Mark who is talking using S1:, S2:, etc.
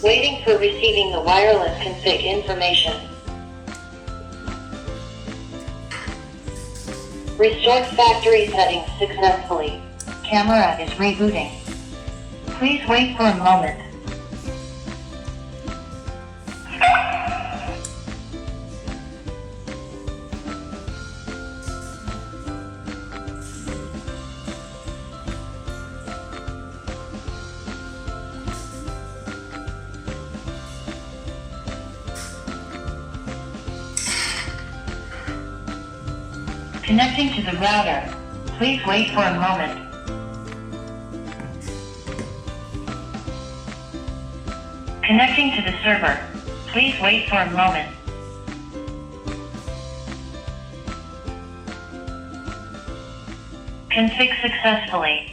S1: Waiting for receiving the wireless config information. Restored factory settings successfully. Camera is rebooting. Please wait for a moment. Connecting to the router. Please wait for a moment. Connecting to the server. Please wait for a moment. Config successfully.